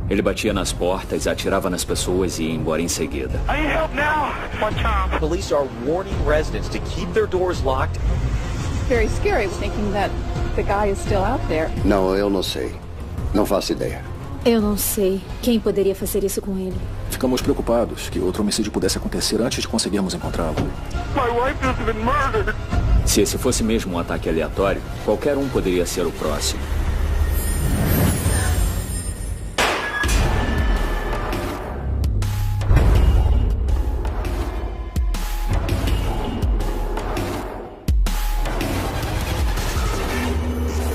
Ele batia nas portas, atirava nas pessoas e ia embora em seguida. I need help now. One time. Police are warning residents to keep their doors locked. Very scary thinking that the guy is still out there. Não, eu não sei. Não faço ideia. Eu não sei quem poderia fazer isso com ele. Ficamos preocupados que outro homicídio pudesse acontecer antes de conseguirmos encontrá-lo. My wife has been murdered. Se esse fosse mesmo um ataque aleatório, qualquer um poderia ser o próximo.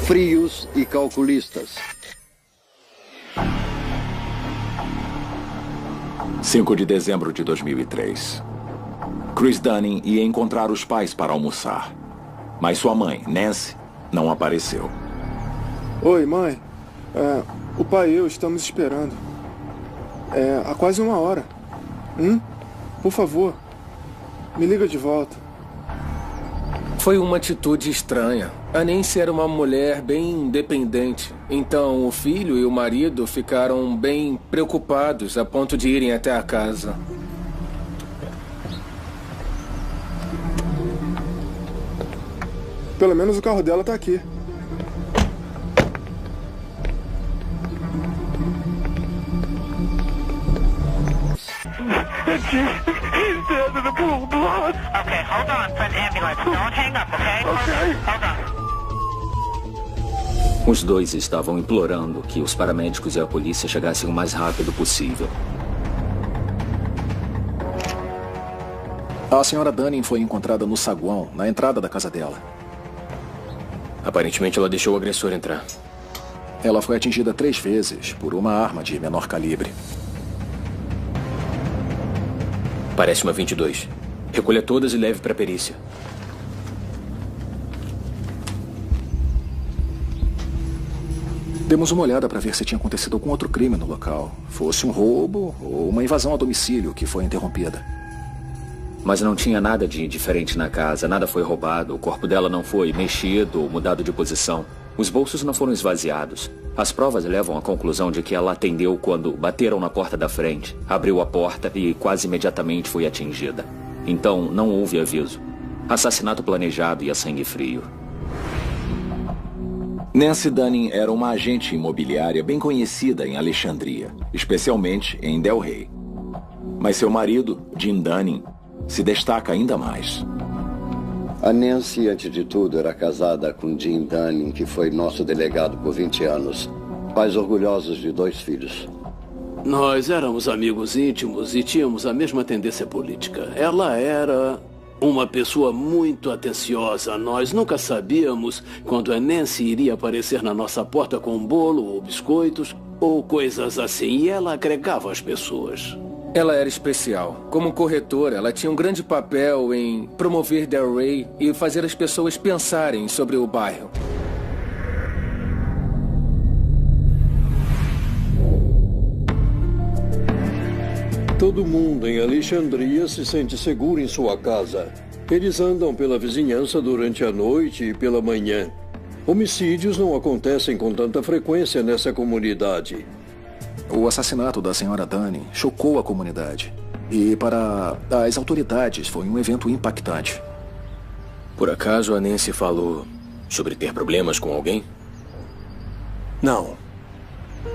Frios e calculistas. 5 de dezembro de 2003. Chris Dunning ia encontrar os pais para almoçar. Mas sua mãe, Nancy, não apareceu. Oi, mãe. O pai e eu estamos esperando. Há quase 1 hora. Por favor, me liga de volta. Foi uma atitude estranha. A Nancy era uma mulher bem independente. Então o filho e o marido ficaram bem preocupados a ponto de irem até a casa. Pelo menos o carro dela tá aqui. He's dead in the pool of blood. Okay, hold on for an ambulance. Don't hang up, okay? Okay. Hold on. Os dois estavam implorando que os paramédicos e a polícia chegassem o mais rápido possível. A senhora Dunning foi encontrada no saguão, na entrada da casa dela. Aparentemente ela deixou o agressor entrar. Ela foi atingida 3 vezes por uma arma de menor calibre. Parece uma 22. Recolha todas e leve para a perícia. Demos uma olhada para ver se tinha acontecido algum outro crime no local. Fosse um roubo ou uma invasão a domicílio que foi interrompida. Mas não tinha nada de diferente na casa, nada foi roubado, o corpo dela não foi mexido ou mudado de posição. Os bolsos não foram esvaziados. As provas levam à conclusão de que ela atendeu quando bateram na porta da frente, abriu a porta e quase imediatamente foi atingida. Então não houve aviso. Assassinato planejado e a sangue frio. Nancy Dunning era uma agente imobiliária bem conhecida em Alexandria, especialmente em Del Rey. Mas seu marido, Jim Dunning, se destaca ainda mais. A Nancy, antes de tudo, era casada com Jim Dunning, que foi nosso delegado por 20 anos. Pais orgulhosos de 2 filhos. Nós éramos amigos íntimos e tínhamos a mesma tendência política. Ela era uma pessoa muito atenciosa. Nós nunca sabíamos quando a Nancy iria aparecer na nossa porta com um bolo ou biscoitos ou coisas assim. E ela agregava as pessoas. Ela era especial. Como corretora, ela tinha um grande papel em promover Del Rey e fazer as pessoas pensarem sobre o bairro. Todo mundo em Alexandria se sente seguro em sua casa. Eles andam pela vizinhança durante a noite e pela manhã. Homicídios não acontecem com tanta frequência nessa comunidade. O assassinato da senhora Dunning chocou a comunidade. E para as autoridades foi um evento impactante. Por acaso a Nancy falou sobre ter problemas com alguém? Não.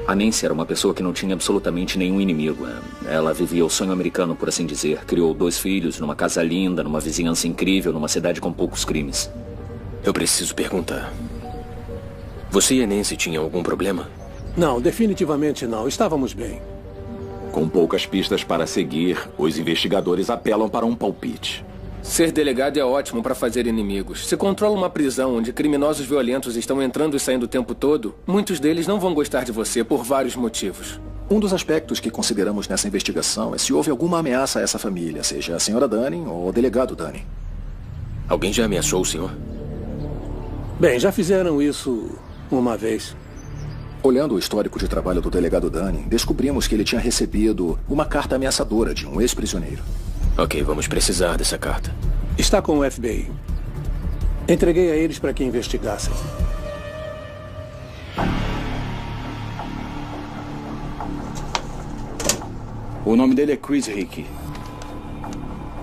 A Nancy era uma pessoa que não tinha absolutamente nenhum inimigo. Ela vivia o sonho americano, por assim dizer. Criou 2 filhos, numa casa linda, numa vizinhança incrível, numa cidade com poucos crimes. Eu preciso perguntar. Você e a Nancy tinham algum problema? Não, definitivamente não. Estávamos bem. Com poucas pistas para seguir, os investigadores apelam para um palpite. Ser delegado é ótimo para fazer inimigos. Se controla uma prisão onde criminosos violentos estão entrando e saindo o tempo todo, muitos deles não vão gostar de você por vários motivos. Um dos aspectos que consideramos nessa investigação é se houve alguma ameaça a essa família, seja a senhora Dunning ou o delegado Dunning. Alguém já ameaçou o senhor? Bem, já fizeram isso uma vez. Olhando o histórico de trabalho do delegado Dunning, descobrimos que ele tinha recebido uma carta ameaçadora de um ex-prisioneiro. Ok, vamos precisar dessa carta. Está com o FBI. Entreguei a eles para que investigassem. O nome dele é Chris Hickey.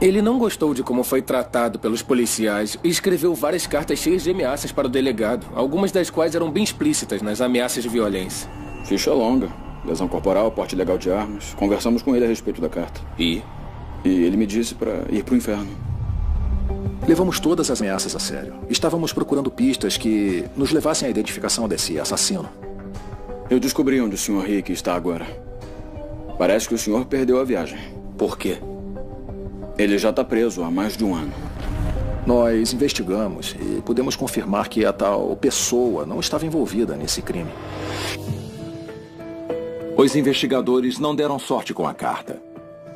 Ele não gostou de como foi tratado pelos policiais e escreveu várias cartas cheias de ameaças para o delegado, algumas das quais eram bem explícitas nas ameaças de violência. Ficha longa, lesão corporal, porte ilegal de armas. Conversamos com ele a respeito da carta. E ele me disse para ir pro inferno. Levamos todas as ameaças a sério. Estávamos procurando pistas que nos levassem à identificação desse assassino. Eu descobri onde o Sr. Hickey está agora. Parece que o senhor perdeu a viagem. Por quê? Ele já está preso há mais de um ano. Nós investigamos e pudemos confirmar que a tal pessoa não estava envolvida nesse crime. Os investigadores não deram sorte com a carta.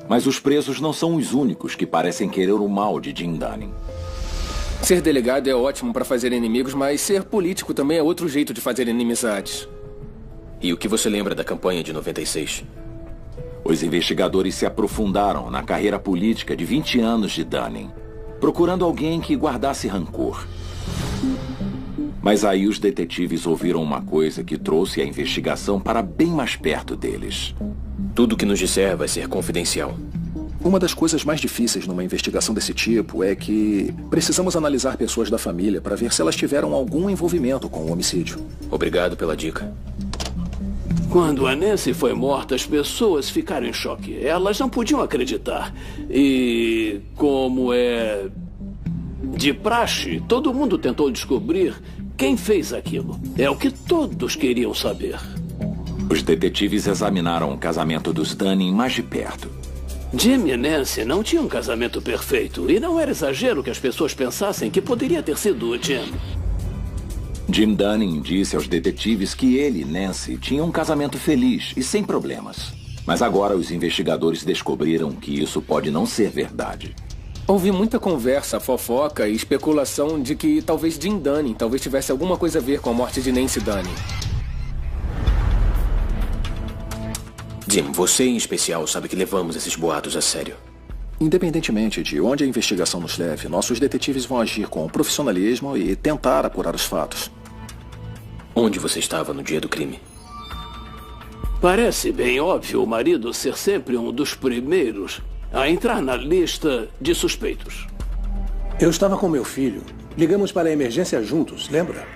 Mas os presos não são os únicos que parecem querer o mal de Jim Dunning. Ser delegado é ótimo para fazer inimigos, mas ser político também é outro jeito de fazer inimizades. E o que você lembra da campanha de 96? Os investigadores se aprofundaram na carreira política de 20 anos de Dunning, procurando alguém que guardasse rancor. Mas aí os detetives ouviram uma coisa que trouxe a investigação para bem mais perto deles. Tudo que nos disser vai ser confidencial. Uma das coisas mais difíceis numa investigação desse tipo é que precisamos analisar pessoas da família para ver se elas tiveram algum envolvimento com o homicídio. Obrigado pela dica. Quando a Nancy foi morta, as pessoas ficaram em choque. Elas não podiam acreditar. E, como é de praxe, todo mundo tentou descobrir quem fez aquilo. É o que todos queriam saber. Os detetives examinaram o casamento dos Dunning mais de perto. Jim e Nancy não tinham um casamento perfeito. E não era exagero que as pessoas pensassem que poderia ter sido o Jim. Jim Dunning disse aos detetives que ele e Nancy tinham um casamento feliz e sem problemas. Mas agora os investigadores descobriram que isso pode não ser verdade. Houve muita conversa, fofoca e especulação de que talvez Jim Dunning tivesse alguma coisa a ver com a morte de Nancy Dunning. Jim, você em especial sabe que levamos esses boatos a sério. Independentemente de onde a investigação nos leve, nossos detetives vão agir com profissionalismo e tentar apurar os fatos. Onde você estava no dia do crime? Parece bem óbvio o marido ser sempre um dos primeiros a entrar na lista de suspeitos. Eu estava com meu filho. Ligamos para a emergência juntos, lembra?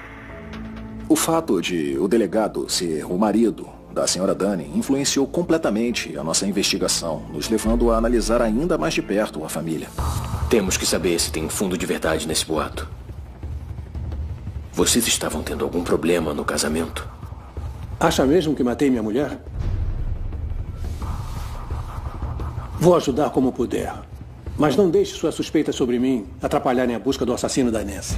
O fato de o delegado ser o marido da senhora Dunning influenciou completamente a nossa investigação, nos levando a analisar ainda mais de perto a família. Temos que saber se tem fundo de verdade nesse boato. Vocês estavam tendo algum problema no casamento? Acha mesmo que matei minha mulher? Vou ajudar como puder. Mas não deixe suas suspeitas sobre mim atrapalharem a busca do assassino da Nancy.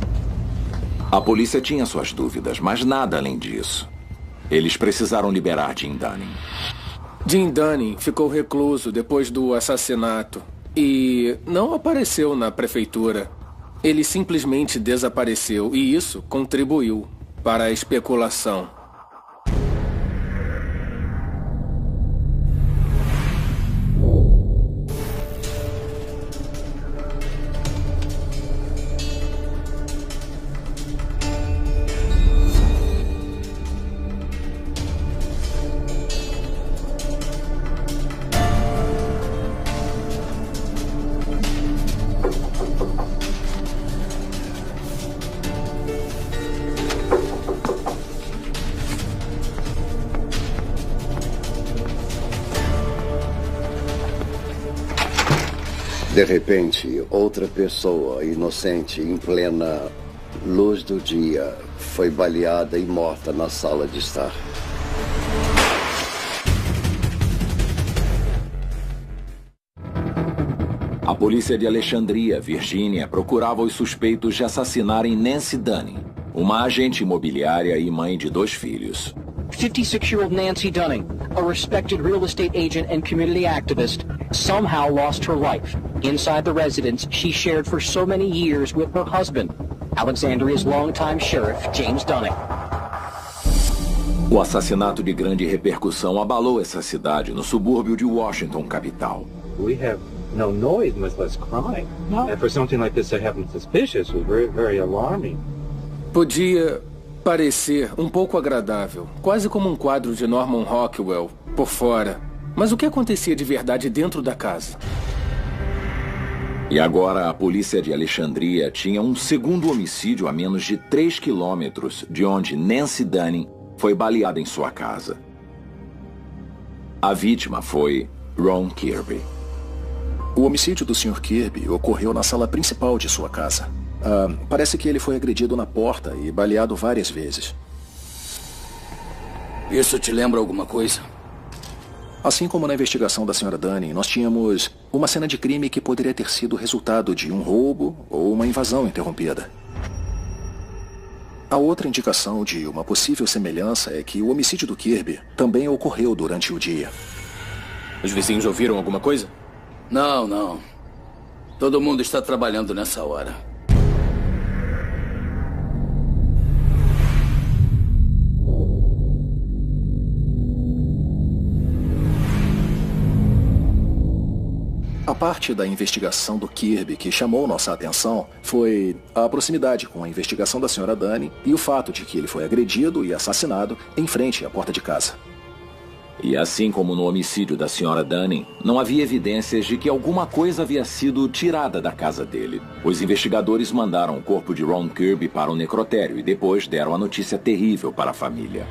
A polícia tinha suas dúvidas, mas nada além disso. Eles precisaram liberar Jim Dunning. Jim Dunning ficou recluso depois do assassinato e não apareceu na prefeitura. Ele simplesmente desapareceu e isso contribuiu para a especulação. De repente, outra pessoa inocente, em plena luz do dia, foi baleada e morta na sala de estar. A polícia de Alexandria, Virgínia, procurava os suspeitos de assassinarem Nancy Dunning, uma agente imobiliária e mãe de 2 filhos. 56-year-old Nancy Dunning, a respected real estate agent and community activist, somehow lost her life inside the residence she shared for so many years with her husband, Alexandria's longtime sheriff, James Dunning. O assassinato de grande repercussão abalou essa cidade no subúrbio de Washington, capital. We have no noise, much less crime. No. And for something like this to happen suspicious was very, very alarming. Podia parecer um pouco agradável, quase como um quadro de Norman Rockwell, por fora. Mas o que acontecia de verdade dentro da casa? E agora a polícia de Alexandria tinha um segundo homicídio a menos de 3 quilômetros de onde Nancy Dunning foi baleada em sua casa. A vítima foi Ron Kirby. O homicídio do Sr. Kirby ocorreu na sala principal de sua casa. Parece que ele foi agredido na porta e baleado várias vezes. Isso te lembra alguma coisa? Assim como na investigação da Sra. Dunning, nós tínhamos uma cena de crime que poderia ter sido resultado de um roubo ou uma invasão interrompida. A outra indicação de uma possível semelhança é que o homicídio do Kirby também ocorreu durante o dia. Os vizinhos ouviram alguma coisa? Não. Todo mundo está trabalhando nessa hora. A parte da investigação do Kirby que chamou nossa atenção foi a proximidade com a investigação da Sra. Dunning e o fato de que ele foi agredido e assassinado em frente à porta de casa. E assim como no homicídio da Sra. Dunning, não havia evidências de que alguma coisa havia sido tirada da casa dele. Os investigadores mandaram o corpo de Ron Kirby para o necrotério e depois deram a notícia terrível para a família.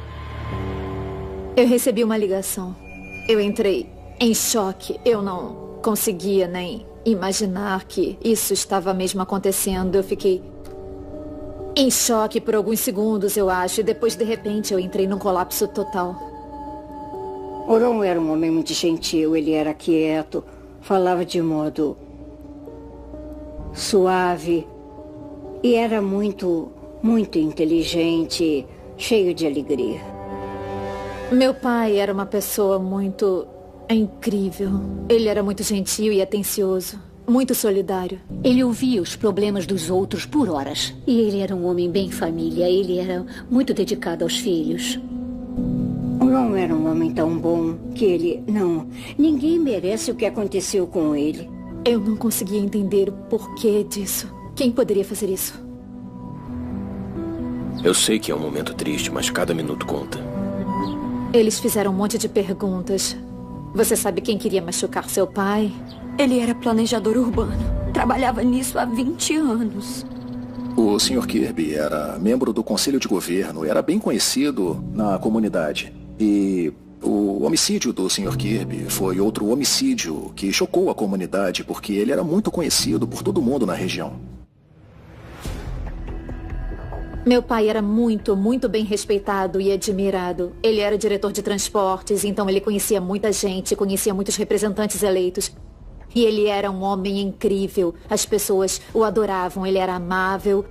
Eu recebi uma ligação. Eu entrei em choque. Eu não conseguia nem imaginar que isso estava mesmo acontecendo. Eu fiquei em choque por alguns segundos, eu acho. E depois, de repente, eu entrei num colapso total. O Ron era um homem muito gentil. Ele era quieto, falava de modo suave. E era muito inteligente, cheio de alegria. Meu pai era uma pessoa muito incrível. Ele era muito gentil e atencioso, muito solidário. Ele ouvia os problemas dos outros por horas. E ele era um homem bem família. Ele era muito dedicado aos filhos. O Ron era um homem tão bom que ninguém merece o que aconteceu com ele. Eu não conseguia entender o porquê disso. Quem poderia fazer isso? Eu sei que é um momento triste, mas cada minuto conta. Eles fizeram um monte de perguntas. Você sabe quem queria machucar seu pai? Ele era planejador urbano. Trabalhava nisso há 20 anos. O Sr. Kirby era membro do Conselho de Governo, era bem conhecido na comunidade. E o homicídio do Sr. Kirby foi outro homicídio que chocou a comunidade, porque ele era muito conhecido por todo mundo na região. Meu pai era muito bem respeitado e admirado. Ele era diretor de transportes, então ele conhecia muita gente, conhecia muitos representantes eleitos. E ele era um homem incrível. As pessoas o adoravam, ele era amável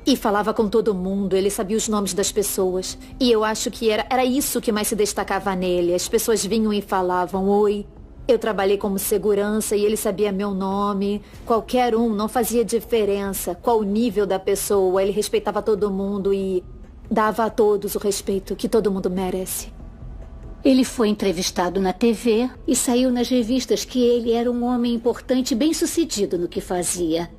e falava com todo mundo, ele sabia os nomes das pessoas. E eu acho que era isso que mais se destacava nele. As pessoas vinham e falavam, oi. Eu trabalhei como segurança e ele sabia meu nome. Qualquer um, não fazia diferença qual o nível da pessoa. Ele respeitava todo mundo e dava a todos o respeito que todo mundo merece. Ele foi entrevistado na TV e saiu nas revistas que ele era um homem importante e bem-sucedido no que fazia.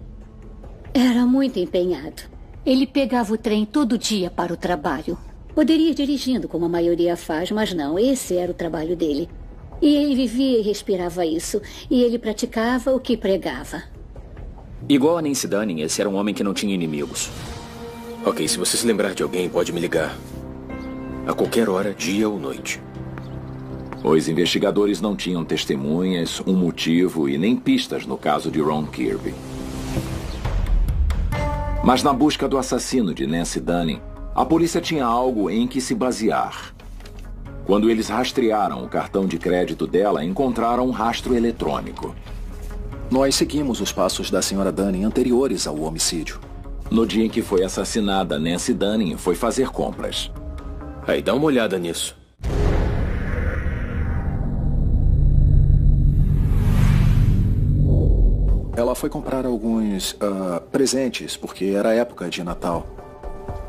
Era muito empenhado. Ele pegava o trem todo dia para o trabalho. Poderia ir dirigindo, como a maioria faz, mas não, esse era o trabalho dele. E ele vivia e respirava isso. E ele praticava o que pregava. Igual a Nancy Dunning, esse era um homem que não tinha inimigos. Ok, se você se lembrar de alguém, pode me ligar. A qualquer hora, dia ou noite. Os investigadores não tinham testemunhas, um motivo e nem pistas no caso de Ron Kirby. Mas na busca do assassino de Nancy Dunning, a polícia tinha algo em que se basear. Quando eles rastrearam o cartão de crédito dela, encontraram um rastro eletrônico. Nós seguimos os passos da Sra. Dunning anteriores ao homicídio. No dia em que foi assassinada, Nancy Dunning foi fazer compras. Aí, dá uma olhada nisso. Ela foi comprar alguns presentes, porque era época de Natal.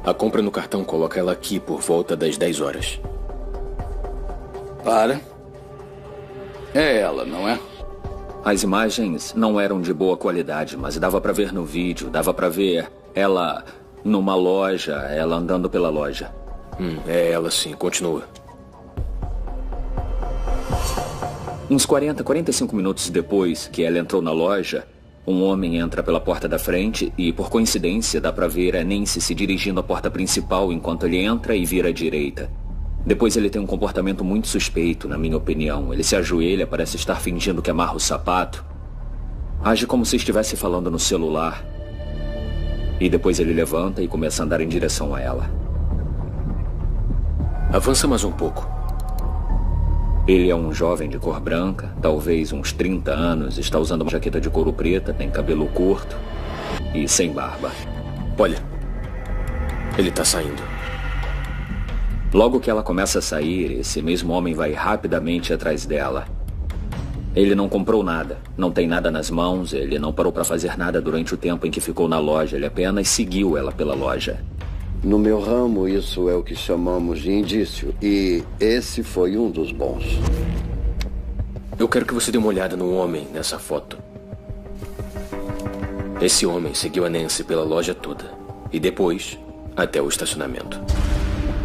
A compra no cartão coloca ela aqui por volta das 10 horas. Para. É ela, não é? As imagens não eram de boa qualidade, mas dava pra ver no vídeo, dava pra ver ela numa loja, ela andando pela loja. É ela sim, continua. Uns 45 minutos depois que ela entrou na loja, um homem entra pela porta da frente e, por coincidência, dá pra ver a Nancy se dirigindo à porta principal enquanto ele entra e vira à direita. Depois ele tem um comportamento muito suspeito, na minha opinião. Ele se ajoelha, parece estar fingindo que amarra o sapato. Age como se estivesse falando no celular. E depois ele levanta e começa a andar em direção a ela. Avança mais um pouco. Ele é um jovem de cor branca, talvez uns 30 anos, está usando uma jaqueta de couro preta, tem cabelo curto e sem barba. Olha, ele tá saindo. Logo que ela começa a sair, esse mesmo homem vai rapidamente atrás dela. Ele não comprou nada, não tem nada nas mãos, ele não parou para fazer nada durante o tempo em que ficou na loja, ele apenas seguiu ela pela loja. No meu ramo, isso é o que chamamos de indício, e esse foi um dos bons. Eu quero que você dê uma olhada no homem nessa foto. Esse homem seguiu a Nancy pela loja toda, e depois até o estacionamento.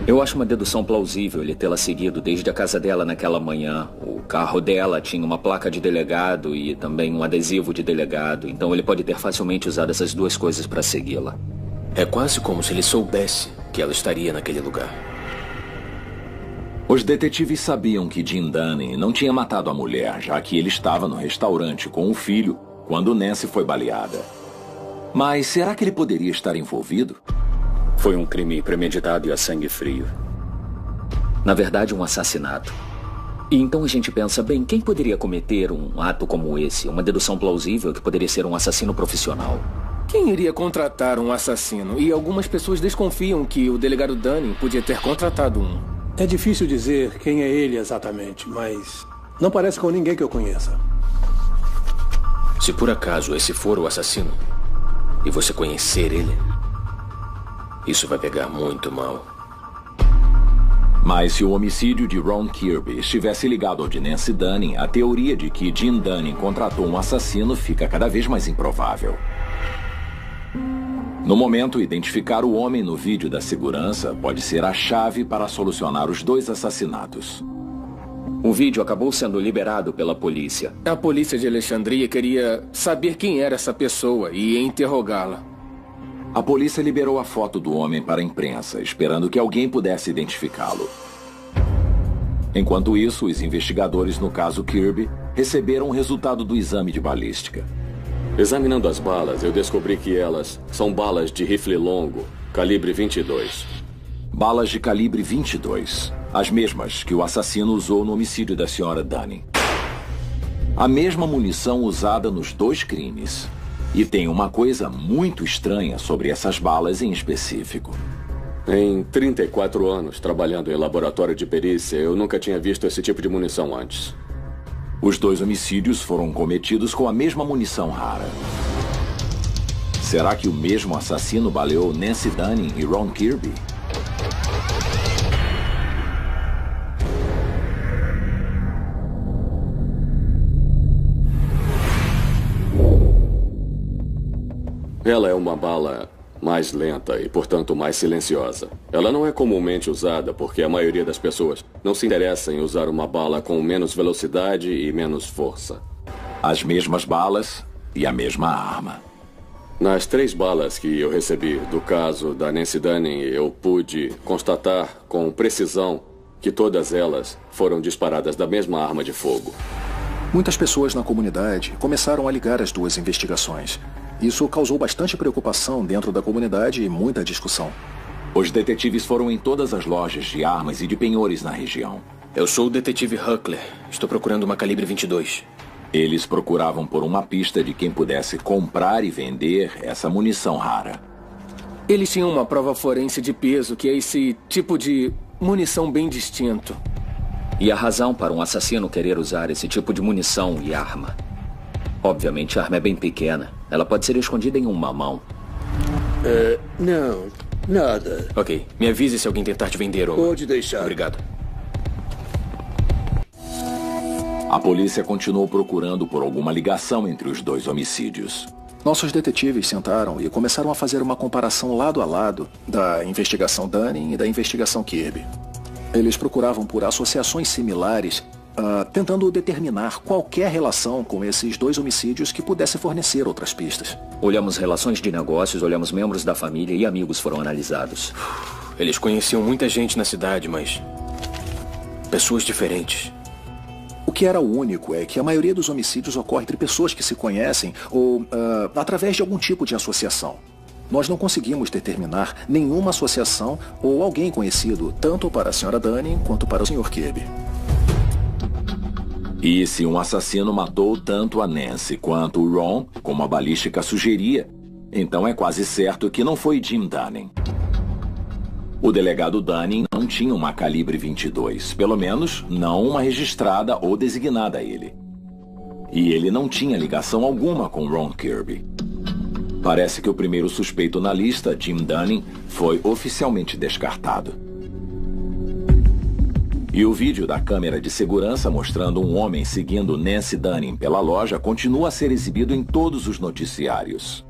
Eu acho uma dedução plausível ele tê-la seguido desde a casa dela naquela manhã. O carro dela tinha uma placa de delegado e também um adesivo de delegado, então ele pode ter facilmente usado essas duas coisas para segui-la. É quase como se ele soubesse que ela estaria naquele lugar. Os detetives sabiam que Jim Dunning não tinha matado a mulher, já que ele estava no restaurante com o filho quando Nancy foi baleada. Mas será que ele poderia estar envolvido? Foi um crime premeditado e a sangue frio. Na verdade, um assassinato. E então a gente pensa, bem, quem poderia cometer um ato como esse? Uma dedução plausível que poderia ser um assassino profissional. Quem iria contratar um assassino? E algumas pessoas desconfiam que o delegado Dunning podia ter contratado um. É difícil dizer quem é ele exatamente, mas não parece com ninguém que eu conheça. Se por acaso esse for o assassino, e você conhecer ele, isso vai pegar muito mal. Mas se o homicídio de Ron Kirby estivesse ligado ao de Nancy Dunning, a teoria de que Jim Dunning contratou um assassino fica cada vez mais improvável. No momento, identificar o homem no vídeo da segurança pode ser a chave para solucionar os dois assassinatos. O vídeo acabou sendo liberado pela polícia. A polícia de Alexandria queria saber quem era essa pessoa e interrogá-la. A polícia liberou a foto do homem para a imprensa, esperando que alguém pudesse identificá-lo. Enquanto isso, os investigadores no caso Kirby receberam o resultado do exame de balística. Examinando as balas, eu descobri que elas são balas de rifle longo, calibre 22. Balas de calibre 22. As mesmas que o assassino usou no homicídio da senhora Dunning. A mesma munição usada nos dois crimes. E tem uma coisa muito estranha sobre essas balas em específico. Em 34 anos trabalhando em laboratório de perícia, eu nunca tinha visto esse tipo de munição antes. Os dois homicídios foram cometidos com a mesma munição rara. Será que o mesmo assassino baleou Nancy Dunning e Ron Kirby? Ela é uma bala mais lenta e, portanto, mais silenciosa. Ela não é comumente usada porque a maioria das pessoas não se interessa em usar uma bala com menos velocidade e menos força. As mesmas balas e a mesma arma. Nas 3 balas que eu recebi do caso da Nancy Dunning, eu pude constatar com precisão que todas elas foram disparadas da mesma arma de fogo. Muitas pessoas na comunidade começaram a ligar as duas investigações. Isso causou bastante preocupação dentro da comunidade e muita discussão. Os detetives foram em todas as lojas de armas e de penhores na região. Eu sou o detetive Huckler. Estou procurando uma calibre 22. Eles procuravam por uma pista de quem pudesse comprar e vender essa munição rara. Eles tinham uma prova forense de peso, que é esse tipo de munição bem distinto. E a razão para um assassino querer usar esse tipo de munição e arma? Obviamente a arma é bem pequena. Ela pode ser escondida em uma mão. Não, nada. Ok, me avise se alguém tentar te vender uma. Pode deixar. Obrigado. A polícia continuou procurando por alguma ligação entre os dois homicídios. Nossos detetives sentaram e começaram a fazer uma comparação lado a lado da investigação Dunning e da investigação Kirby. Eles procuravam por associações similares tentando determinar qualquer relação com esses 2 homicídios que pudesse fornecer outras pistas. Olhamos relações de negócios, olhamos membros da família e amigos foram analisados. Eles conheciam muita gente na cidade, mas... pessoas diferentes. O que era único é que a maioria dos homicídios ocorre entre pessoas que se conhecem ou através de algum tipo de associação. Nós não conseguimos determinar nenhuma associação ou alguém conhecido, tanto para a Sra. Dunning quanto para o Sr. Kirby. E se um assassino matou tanto a Nancy quanto o Ron, como a balística sugeria, então é quase certo que não foi Jim Dunning. O delegado Dunning não tinha uma calibre 22, pelo menos não uma registrada ou designada a ele. E ele não tinha ligação alguma com Ron Kirby. Parece que o primeiro suspeito na lista, Jim Dunning, foi oficialmente descartado. E o vídeo da câmera de segurança mostrando um homem seguindo Nancy Dunning pela loja continua a ser exibido em todos os noticiários.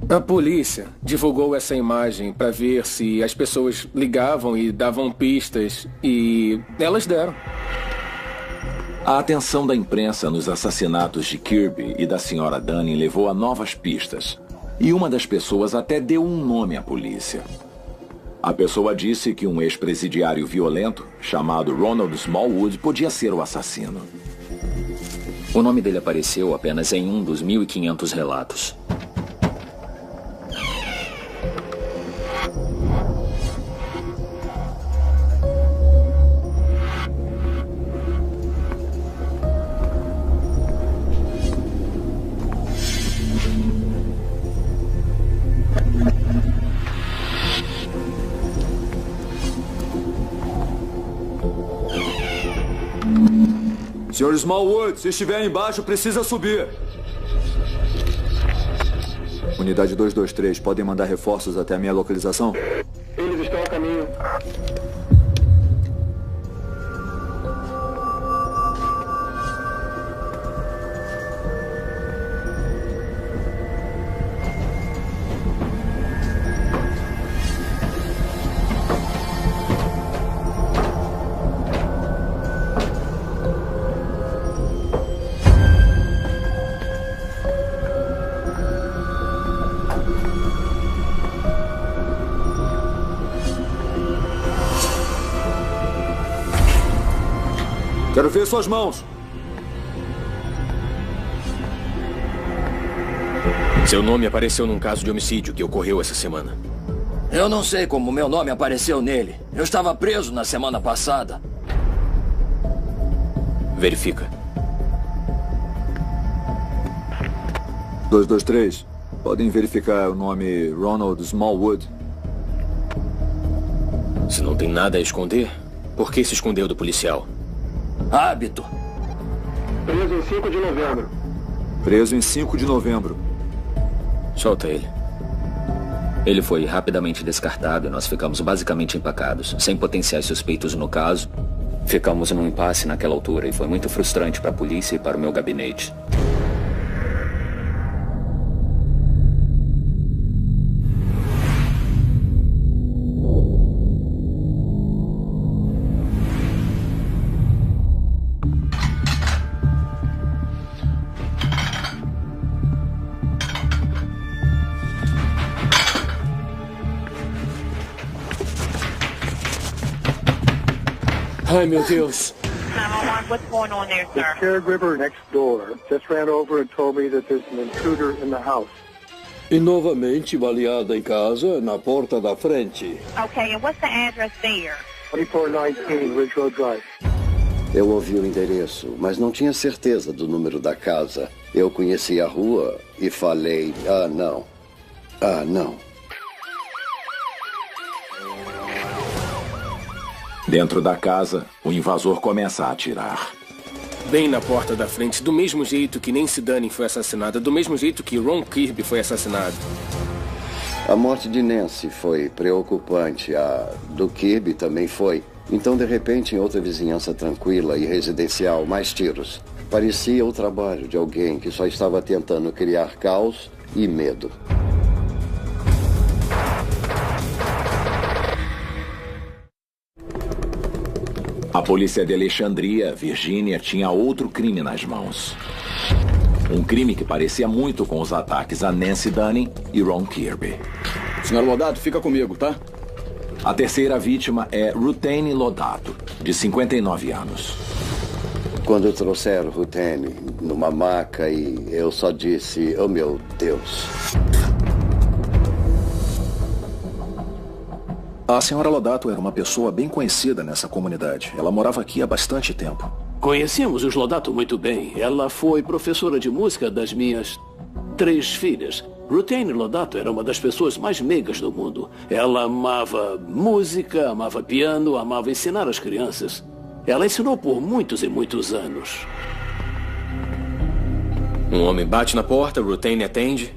A polícia divulgou essa imagem para ver se as pessoas ligavam e davam pistas, e elas deram. A atenção da imprensa nos assassinatos de Kirby e da Sra. Dunning levou a novas pistas. E uma das pessoas até deu um nome à polícia. A pessoa disse que um ex-presidiário violento, chamado Ronald Smallwood, podia ser o assassino. O nome dele apareceu apenas em um dos 1.500 relatos. Sr. Smallwood, se estiver embaixo, precisa subir. Unidade 223, podem mandar reforços até a minha localização? Eles estão a caminho. Quero ver suas mãos. Seu nome apareceu num caso de homicídio que ocorreu essa semana. Eu não sei como meu nome apareceu nele. Eu estava preso na semana passada. Verifica. 223, podem verificar o nome Ronald Smallwood? Se não tem nada a esconder, por que se escondeu do policial? Hábito. Preso em 5 de novembro. Preso em 5 de novembro. Solta ele. Ele foi rapidamente descartado e nós ficamos basicamente empacados, sem potenciais suspeitos no caso. Ficamos num impasse naquela altura e foi muito frustrante para a polícia e para o meu gabinete. Ai, meu Deus. 911, what's going on there, sir? The caregiver next door just ran over and told me that there's an intruder in the house. E novamente baleada em casa, na porta da frente. Okay, and what's the address there? 2419 Ridge Road Drive. Eu ouvi o endereço, mas não tinha certeza do número da casa. Eu conheci a rua e falei, não. Não. Dentro da casa, o invasor começa a atirar. Bem na porta da frente, do mesmo jeito que Nancy Dunning foi assassinada, do mesmo jeito que Ron Kirby foi assassinado. A morte de Nancy foi preocupante, a do Kirby também foi. Então, de repente, em outra vizinhança tranquila e residencial, mais tiros. Parecia o trabalho de alguém que só estava tentando criar caos e medo. A A polícia de Alexandria, Virgínia, tinha outro crime nas mãos. Um crime que parecia muito com os ataques a Nancy Dunning e Ron Kirby. Senhor Lodato, fica comigo, tá? A terceira vítima é Ruthane Lodato, de 59 anos. Quando trouxeram Ruthane numa maca e eu só disse, oh meu Deus. A senhora Lodato era uma pessoa bem conhecida nessa comunidade. Ela morava aqui há bastante tempo. Conhecíamos os Lodato muito bem. Ela foi professora de música das minhas 3 filhas. Ruthane Lodato era uma das pessoas mais meigas do mundo. Ela amava música, amava piano, amava ensinar as crianças. Ela ensinou por muitos e muitos anos. Um homem bate na porta, Ruthane atende.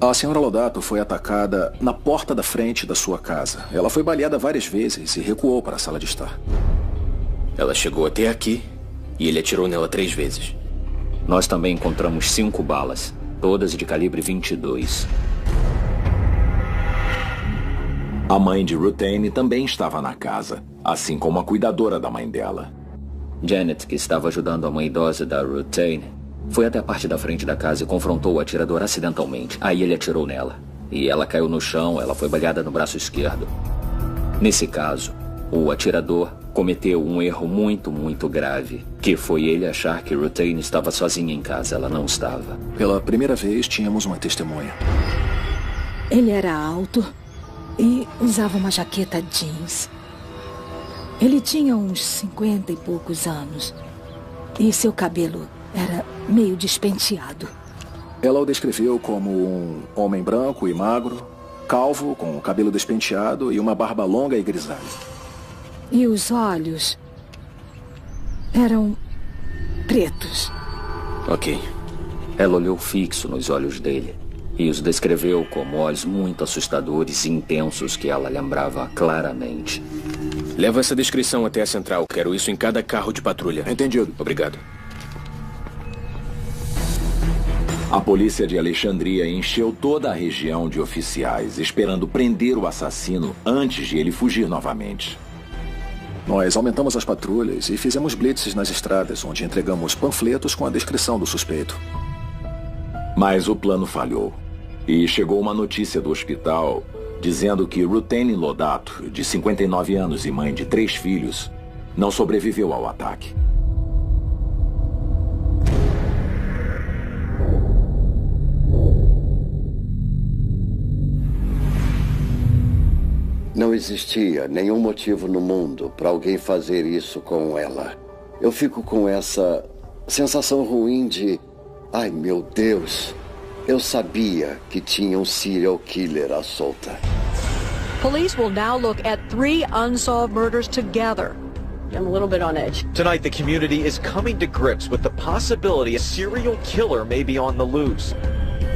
A senhora Lodato foi atacada na porta da frente da sua casa. Ela foi baleada várias vezes e recuou para a sala de estar. Ela chegou até aqui e ele atirou nela 3 vezes. Nós também encontramos 5 balas, todas de calibre 22. A mãe de Ruthane também estava na casa, assim como a cuidadora da mãe dela. Janet, que estava ajudando a mãe idosa da Ruthane, foi até a parte da frente da casa e confrontou o atirador acidentalmente. Aí ele atirou nela. E ela caiu no chão, ela foi baleada no braço esquerdo. Nesse caso, o atirador cometeu um erro muito grave, que foi ele achar que Ruthane estava sozinha em casa. Ela não estava. Pela primeira vez, tínhamos uma testemunha. Ele era alto e usava uma jaqueta jeans. Ele tinha uns 50 e poucos anos. E seu cabelo era meio despenteado. Ela o descreveu como um homem branco e magro, calvo, com o cabelo despenteado e uma barba longa e grisalha. E os olhos eram pretos. Ok. Ela olhou fixo nos olhos dele e os descreveu como olhos muito assustadores e intensos que ela lembrava claramente. Leva essa descrição até a central. Quero isso em cada carro de patrulha. Entendido. Obrigado. A polícia de Alexandria encheu toda a região de oficiais, esperando prender o assassino antes de ele fugir novamente. Nós aumentamos as patrulhas e fizemos blitzes nas estradas, onde entregamos panfletos com a descrição do suspeito. Mas o plano falhou. E chegou uma notícia do hospital dizendo que Ruthane Lodato, de 59 anos e mãe de 3 filhos, não sobreviveu ao ataque. Não existia nenhum motivo no mundo para alguém fazer isso com ela. Eu fico com essa sensação ruim de... Ai, meu Deus. Eu sabia que tinha um serial killer à solta. Police will now look at 3 unsolved murders together. I'm a little bit on edge. Tonight, the community is coming to grips with the possibility a serial killer may be on the loose.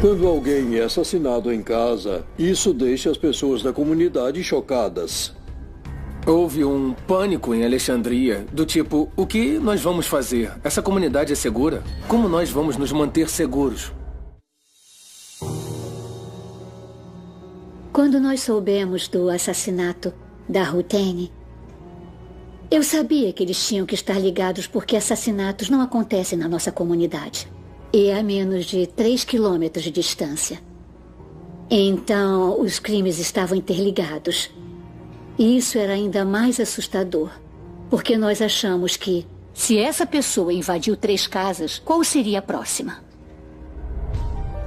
Quando alguém é assassinado em casa, isso deixa as pessoas da comunidade chocadas. Houve um pânico em Alexandria, do tipo, o que nós vamos fazer? Essa comunidade é segura? Como nós vamos nos manter seguros? Quando nós soubemos do assassinato da Ruthane, eu sabia que eles tinham que estar ligados porque assassinatos não acontecem na nossa comunidade. E a menos de 3 quilômetros de distância. Então, os crimes estavam interligados. E isso era ainda mais assustador, porque nós achamos que, se essa pessoa invadiu 3 casas, qual seria a próxima?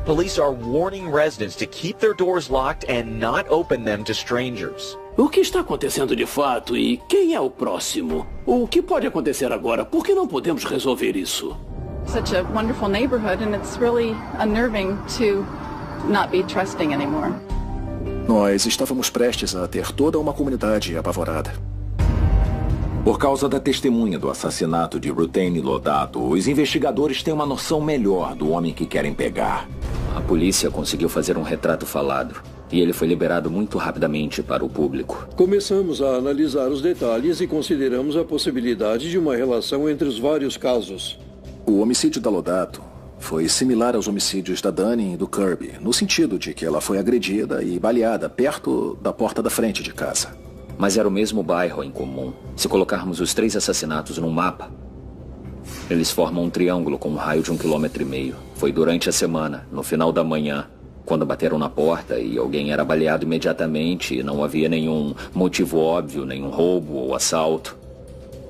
Police are warning residents to keep their doors locked and not open them to strangers. O que está acontecendo de fato e quem é o próximo? O que pode acontecer agora? Por que não podemos resolver isso? Such a wonderful neighborhood, and it's really unnerving to not be trusting anymore. Nós estávamos prestes a ter toda uma comunidade apavorada. Por causa da testemunha do assassinato de Ruthane Lodato, os investigadores têm uma noção melhor do homem que querem pegar. A polícia conseguiu fazer um retrato falado e ele foi liberado muito rapidamente para o público. Começamos a analisar os detalhes e consideramos a possibilidade de uma relação entre os vários casos. O homicídio da Lodato foi similar aos homicídios da Dunning e do Kirby, no sentido de que ela foi agredida e baleada perto da porta da frente de casa. Mas era o mesmo bairro em comum. Se colocarmos os 3 assassinatos num mapa, eles formam um triângulo com um raio de 1,5 km. Foi durante a semana, no final da manhã, quando bateram na porta e alguém era baleado imediatamente e não havia nenhum motivo óbvio, nenhum roubo ou assalto.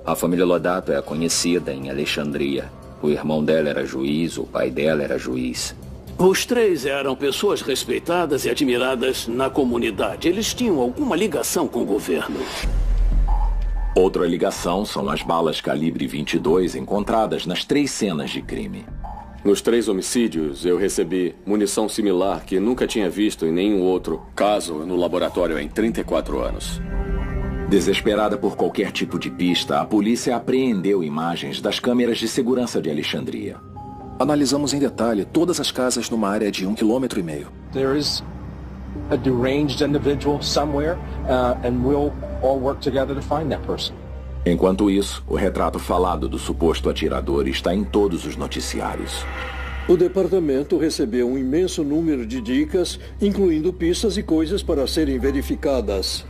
A família Lodato é conhecida em Alexandria. O irmão dela era juiz, o pai dela era juiz. Os 3 eram pessoas respeitadas e admiradas na comunidade. Eles tinham alguma ligação com o governo. Outra ligação são as balas calibre 22 encontradas nas 3 cenas de crime. Nos 3 homicídios, eu recebi munição similar que nunca tinha visto em nenhum outro caso no laboratório em 34 anos. Desesperada por qualquer tipo de pista, a polícia apreendeu imagens das câmeras de segurança de Alexandria. Analisamos em detalhe todas as casas numa área de 1,5 km. There is a deranged individual somewhere, and we'll all work together to find that person. Enquanto isso, o retrato falado do suposto atirador está em todos os noticiários. O departamento recebeu um imenso número de dicas, incluindo pistas e coisas para serem verificadas.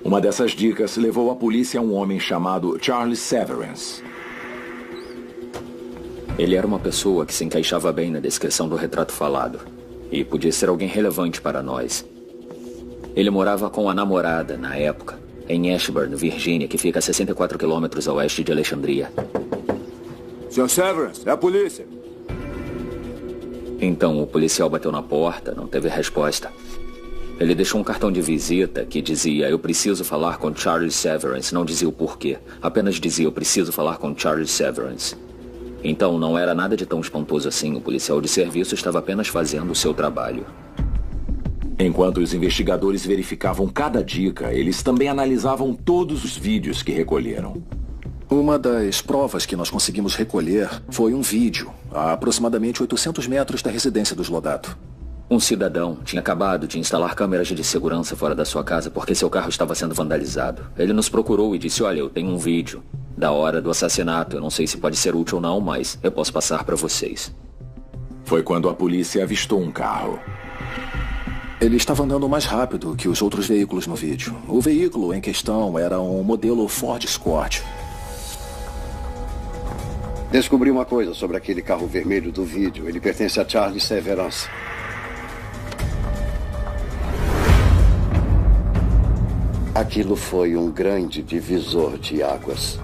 Uma dessas dicas levou a polícia a um homem chamado Charles Severance. Ele era uma pessoa que se encaixava bem na descrição do retrato falado. E podia ser alguém relevante para nós. Ele morava com a namorada, na época, em Ashburn, Virgínia, que fica a 64 quilômetros a oeste de Alexandria. Sr. Severance, é a polícia. Então o policial bateu na porta, não teve resposta. Ele deixou um cartão de visita que dizia: eu preciso falar com Charles Severance. Não dizia o porquê, apenas dizia: eu preciso falar com Charles Severance. Então não era nada de tão espantoso assim. O policial de serviço estava apenas fazendo o seu trabalho. Enquanto os investigadores verificavam cada dica, eles também analisavam todos os vídeos que recolheram. Uma das provas que nós conseguimos recolher foi um vídeo, a aproximadamente 800 metros da residência dos Lodato. Um cidadão tinha acabado de instalar câmeras de segurança fora da sua casa porque seu carro estava sendo vandalizado. Ele nos procurou e disse: olha, eu tenho um vídeo da hora do assassinato. Eu não sei se pode ser útil ou não, mas eu posso passar para vocês. Foi quando a polícia avistou um carro. Ele estava andando mais rápido que os outros veículos no vídeo. O veículo em questão era um modelo Ford Escort. Descobri uma coisa sobre aquele carro vermelho do vídeo. Ele pertence a Charles Severance. Aquilo foi um grande divisor de águas.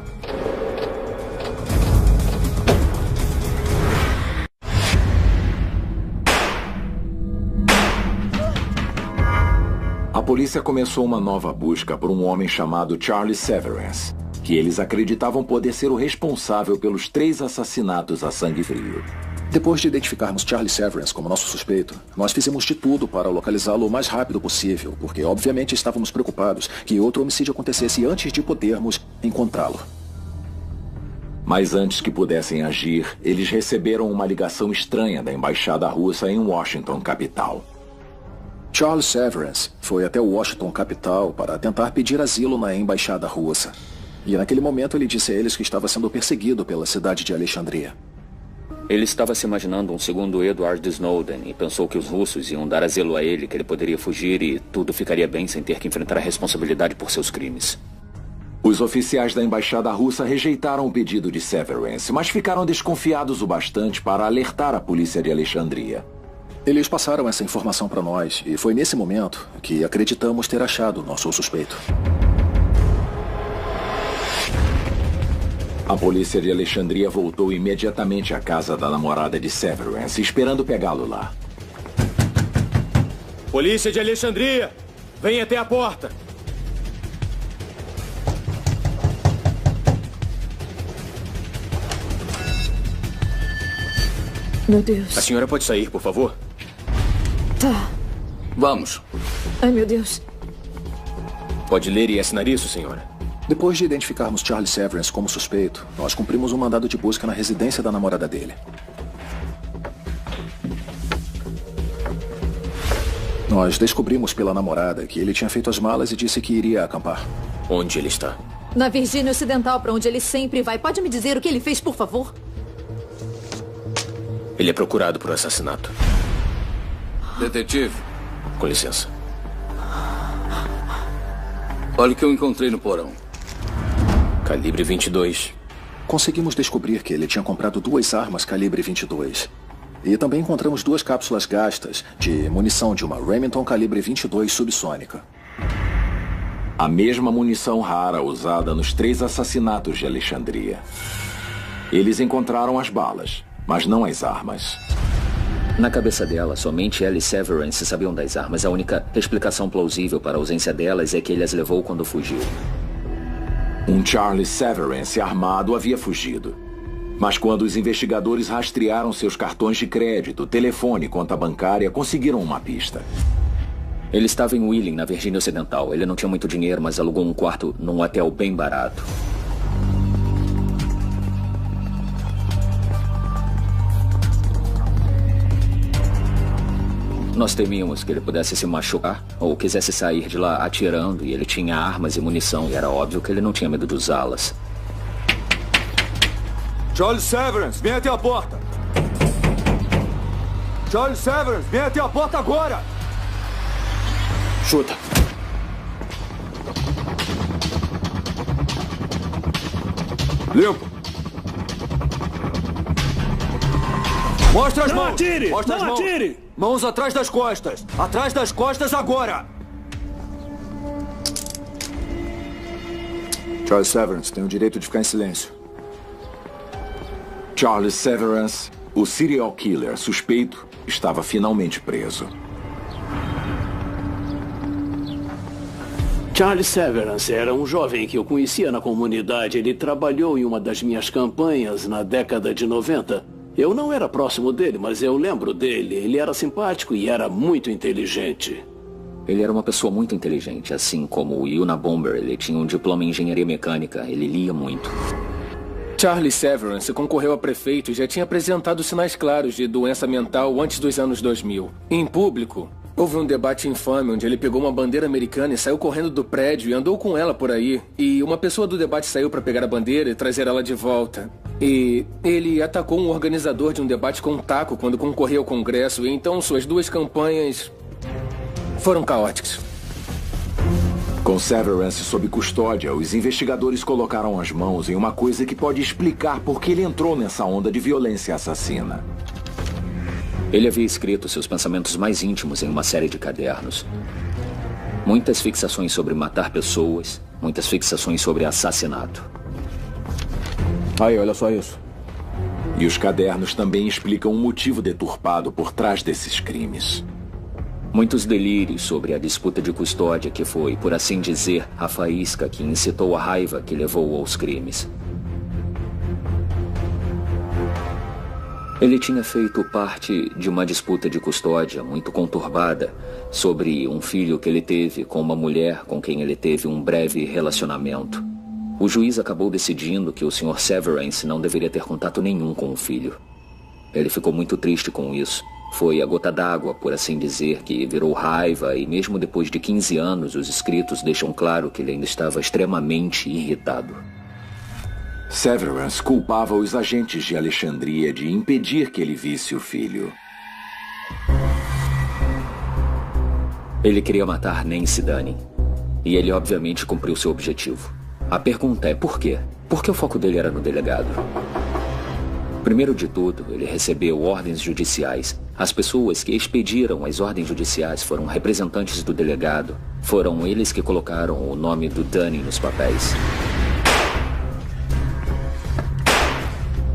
A polícia começou uma nova busca por um homem chamado Charles Severance, que eles acreditavam poder ser o responsável pelos 3 assassinatos a sangue frio. Depois de identificarmos Charles Severance como nosso suspeito, nós fizemos de tudo para localizá-lo o mais rápido possível, porque obviamente estávamos preocupados que outro homicídio acontecesse antes de podermos encontrá-lo. Mas antes que pudessem agir, eles receberam uma ligação estranha da embaixada russa em Washington, capital. Charles Severance foi até Washington, capital, para tentar pedir asilo na embaixada russa. E naquele momento ele disse a eles que estava sendo perseguido pela cidade de Alexandria. Ele estava se imaginando um segundo Edward Snowden e pensou que os russos iam dar asilo a ele, que ele poderia fugir e tudo ficaria bem sem ter que enfrentar a responsabilidade por seus crimes. Os oficiais da embaixada russa rejeitaram o pedido de Severance, mas ficaram desconfiados o bastante para alertar a polícia de Alexandria. Eles passaram essa informação para nós e foi nesse momento que acreditamos ter achado nosso suspeito. A polícia de Alexandria voltou imediatamente à casa da namorada de Severance, esperando pegá-lo lá. Polícia de Alexandria! Vem até a porta! Meu Deus. A senhora pode sair, por favor? Tá. Vamos. Ai, meu Deus. Pode ler e assinar isso, senhora? Depois de identificarmos Charles Severance como suspeito, nós cumprimos um mandado de busca na residência da namorada dele. Nós descobrimos pela namorada que ele tinha feito as malas e disse que iria acampar. Onde ele está? Na Virgínia Ocidental, para onde ele sempre vai. Pode me dizer o que ele fez, por favor? Ele é procurado por assassinato. Detetive. Com licença. Olha o que eu encontrei no porão. Calibre 22. Conseguimos descobrir que ele tinha comprado 2 armas calibre 22. E também encontramos 2 cápsulas gastas de munição de uma Remington calibre 22 subsônica. A mesma munição rara usada nos 3 assassinatos de Alexandria. Eles encontraram as balas, mas não as armas. Na cabeça dela, somente ela e Severance sabiam das armas. A única explicação plausível para a ausência delas é que ele as levou quando fugiu. Um Charles Severance armado havia fugido. Mas quando os investigadores rastrearam seus cartões de crédito, telefone e conta bancária, conseguiram uma pista. Ele estava em Wheeling, na Virgínia Ocidental. Ele não tinha muito dinheiro, mas alugou um quarto num hotel bem barato. Nós temíamos que ele pudesse se machucar ou quisesse sair de lá atirando, e ele tinha armas e munição, e era óbvio que ele não tinha medo de usá-las. Charles Severance, vem até a porta! Charles Severance, vem até a porta agora! Chuta. Limpo! Mostra as mãos! Não atire! Mostra as Não mãos! atire! Mãos atrás das costas! Atrás das costas agora! Charles Severance tem o direito de ficar em silêncio. Charles Severance, o serial killer suspeito, estava finalmente preso. Charles Severance era um jovem que eu conhecia na comunidade. Ele trabalhou em uma das minhas campanhas na década de 90. Eu não era próximo dele, mas eu lembro dele. Ele era simpático e era muito inteligente. Ele era uma pessoa muito inteligente, assim como o Unabomber. Ele tinha um diploma em engenharia mecânica. Ele lia muito. Charles Severance concorreu a prefeito e já tinha apresentado sinais claros de doença mental antes dos anos 2000. Em público, houve um debate infame onde ele pegou uma bandeira americana e saiu correndo do prédio e andou com ela por aí. E uma pessoa do debate saiu para pegar a bandeira e trazer ela de volta. E ele atacou um organizador de um debate com um taco quando concorreu ao Congresso. E então suas 2 campanhas foram caóticas. Com Severance sob custódia, os investigadores colocaram as mãos em uma coisa que pode explicar por que ele entrou nessa onda de violência assassina. Ele havia escrito seus pensamentos mais íntimos em uma série de cadernos. Muitas fixações sobre matar pessoas, muitas fixações sobre assassinato. Aí, olha só isso. E os cadernos também explicam um motivo deturpado por trás desses crimes. Muitos delírios sobre a disputa de custódia que foi, por assim dizer, a faísca que incitou a raiva que levou aos crimes. Ele tinha feito parte de uma disputa de custódia muito conturbada sobre um filho que ele teve com uma mulher com quem ele teve um breve relacionamento. O juiz acabou decidindo que o Sr. Severance não deveria ter contato nenhum com o filho. Ele ficou muito triste com isso. Foi a gota d'água, por assim dizer, que virou raiva, e mesmo depois de 15 anos, os escritos deixam claro que ele ainda estava extremamente irritado. Severance culpava os agentes de Alexandria de impedir que ele visse o filho. Ele queria matar Nancy Dunning. E ele obviamente cumpriu seu objetivo. A pergunta é por quê? Por que o foco dele era no delegado? Primeiro de tudo, ele recebeu ordens judiciais. As pessoas que expediram as ordens judiciais foram representantes do delegado. Foram eles que colocaram o nome do Dunning nos papéis.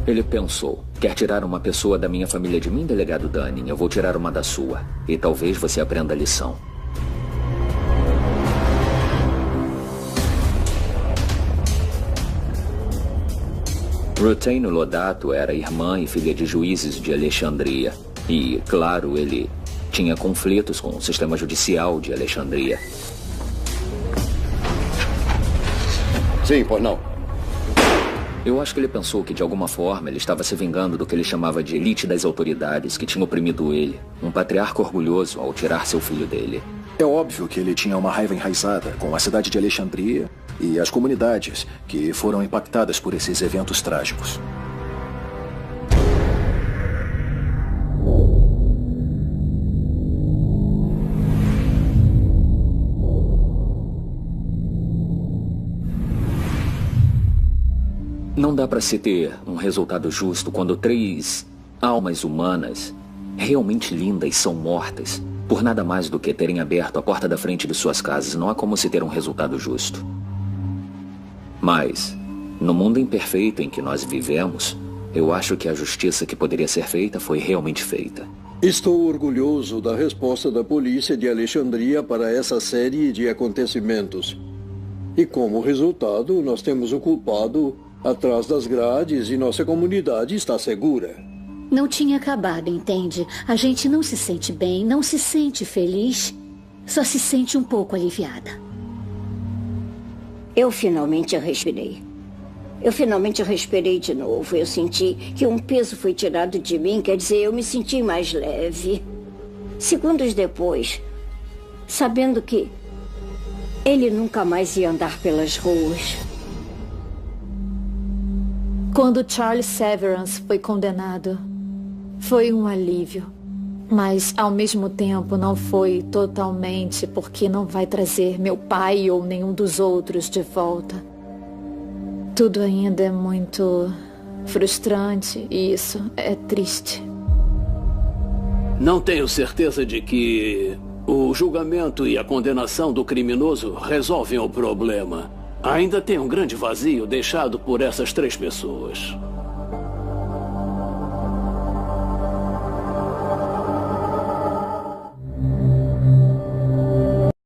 Ele pensou, quer tirar uma pessoa da minha família de mim, delegado Dunning? Eu vou tirar uma da sua. E talvez você aprenda a lição. Rutain Lodato era irmã e filha de juízes de Alexandria. E, claro, ele tinha conflitos com o sistema judicial de Alexandria. Sim, por não. Eu acho que ele pensou que, de alguma forma, ele estava se vingando do que ele chamava de elite das autoridades, que tinha oprimido ele. Um patriarca orgulhoso ao tirar seu filho dele. É óbvio que ele tinha uma raiva enraizada com a cidade de Alexandria e as comunidades que foram impactadas por esses eventos trágicos. Não dá para se ter um resultado justo quando 3 almas humanas realmente lindas são mortas por nada mais do que terem aberto a porta da frente de suas casas. Não há como se ter um resultado justo. Mas, no mundo imperfeito em que nós vivemos, eu acho que a justiça que poderia ser feita foi realmente feita. Estou orgulhoso da resposta da polícia de Alexandria para essa série de acontecimentos. E como resultado, nós temos o culpado atrás das grades e nossa comunidade está segura. Não tinha acabado, entende? A gente não se sente bem, não se sente feliz, só se sente um pouco aliviada. Eu finalmente respirei. Eu finalmente respirei de novo. Eu senti que um peso foi tirado de mim, quer dizer, eu me senti mais leve. Segundos depois, sabendo que ele nunca mais ia andar pelas ruas. Quando Charles Severance foi condenado, foi um alívio. Mas, ao mesmo tempo, não foi totalmente, porque não vai trazer meu pai ou nenhum dos outros de volta. Tudo ainda é muito frustrante e isso é triste. Não tenho certeza de que o julgamento e a condenação do criminoso resolvem o problema. Ainda tem um grande vazio deixado por essas 3 pessoas.